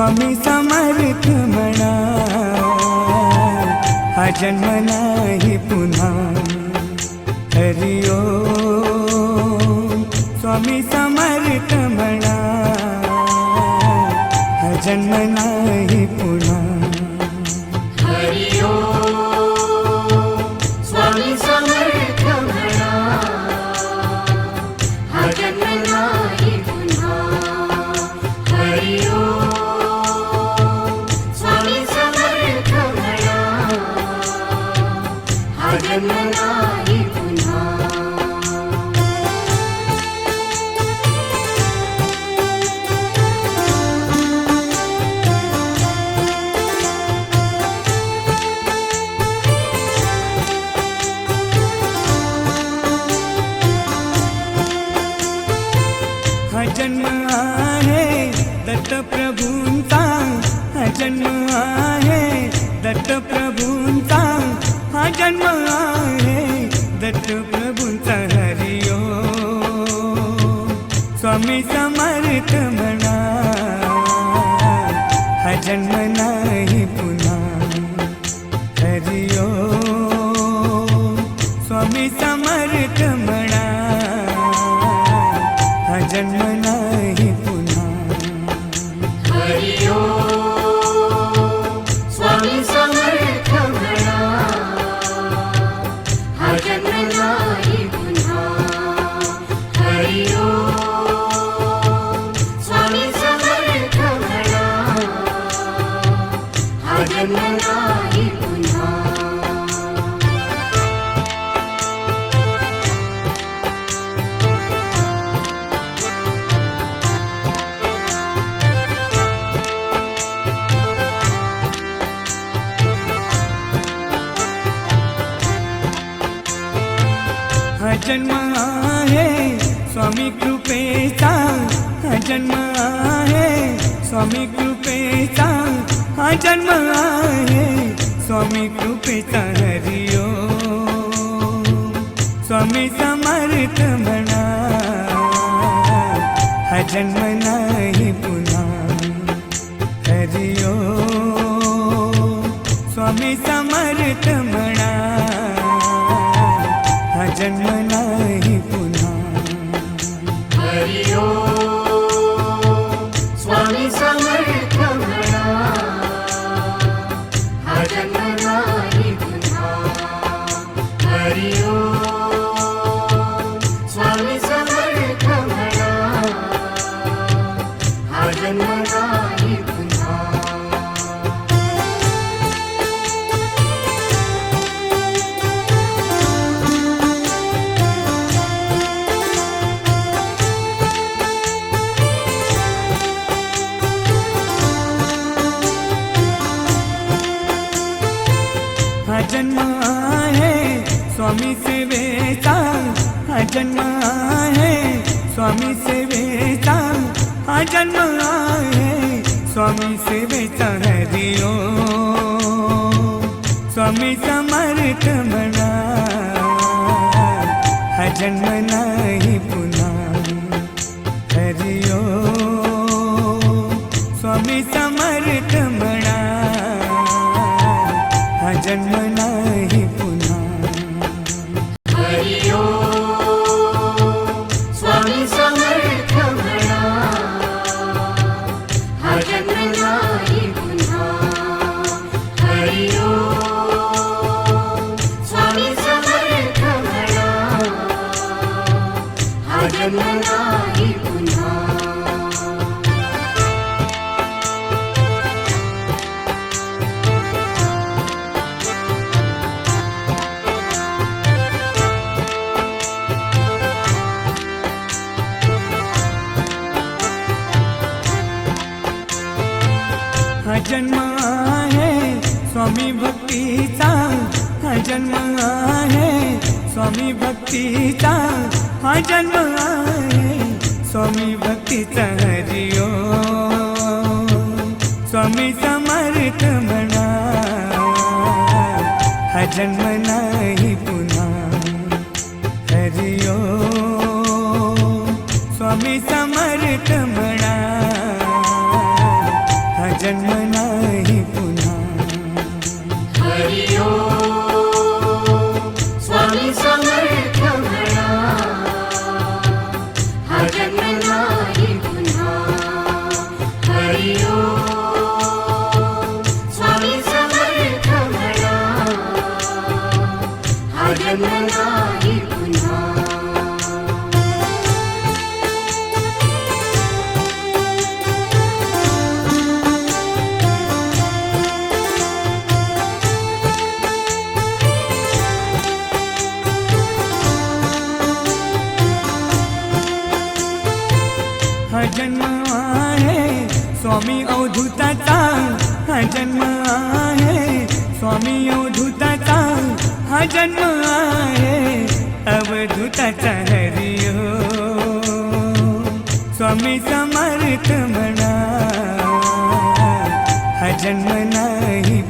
स्वामी समर्थ म्हणा, हा जन्म नाही पुन्हा। हरि ओम स्वामी समर्थ म्हणा, हा जन्म नाही पुन्हा। हरि ओम स्वामी समर्थ म्हणा, हा जन्म नाही पुन्हा। हरि ओम स्वामी समर्थ म्हणा, हा जन्म नाही पुन्हा। हा जन्म आहे दत्त प्रभूंचा, हा जन्म आहे दत्त प्रभूंचा, हा जन्म आहे दत्त प्रभूंचा। हरि ओम स्वामी समर्थ म्हणा, हा जन्म नाही पुन्हा। हरि ओम स्वामी समर्थ म्हणा, हा जन्म नाही पुन्हा। हरि ओम स्वामी समर्थ म्हणा, हा जन्म नाही पुन्हा। हरि ओम स्वामी समर्थ म्हणा, हा जन्म नाही पुन्हा। हा जन्म आहे स्वामी कृपेचा, हा जन्म आहे स्वामी कृपेचा, हा जन्म आहे स्वामी कृपेचा। हरि ओम स्वामी समर्थ म्हणा, हा जन्म नाही पुन्हा। हरि ओम स्वामी समर्थ म्हणा, हा जन्म नाही पुन्हा। हरि ओम स्वामी समर्थ म्हणा, हा जन्म नाही पुन्हा। हरि ओम स्वामी समर्थ म्हणा, हा जन्म नाही पुन्हा। हा जन्म आहे स्वामी सेवेचा, हा जन्म आहे स्वामी सेवेचा, हा जन्म आहे स्वामी सेवेचा। हरि ओम स्वामी समर्थ म्हणा, हा जन्म नाही पुन्हा। हरि ओम स्वामी समर्थ म्हणा, हा जन्म नाही पुन्हा। हरि ओम स्वामी समर्थ म्हणा, हा जन्म नाही पुन्हा। हरि ओम स्वामी समर्थ म्हणा, हा जन्म नाही पुन्हा। हा जन्म आहे स्वामी भक्तीचा, हा जन्म आहे स्वामी भक्तीचा, हा जन्म आहे स्वामी भक्तीचा। हरि ओम स्वामी समर्थ म्हणा, हा जन्म नाही पुन्हा। हरि ओम स्वामी समर्थ म्हणा, हा हा जन्म आहे स्वामी अवधूताचा, हा जन्म आहे स्वामी अवधूताचा, हा जन्म आहे अवधूताचा. हरी स्वामी समर्थ म्हणा, हा जन्म नाही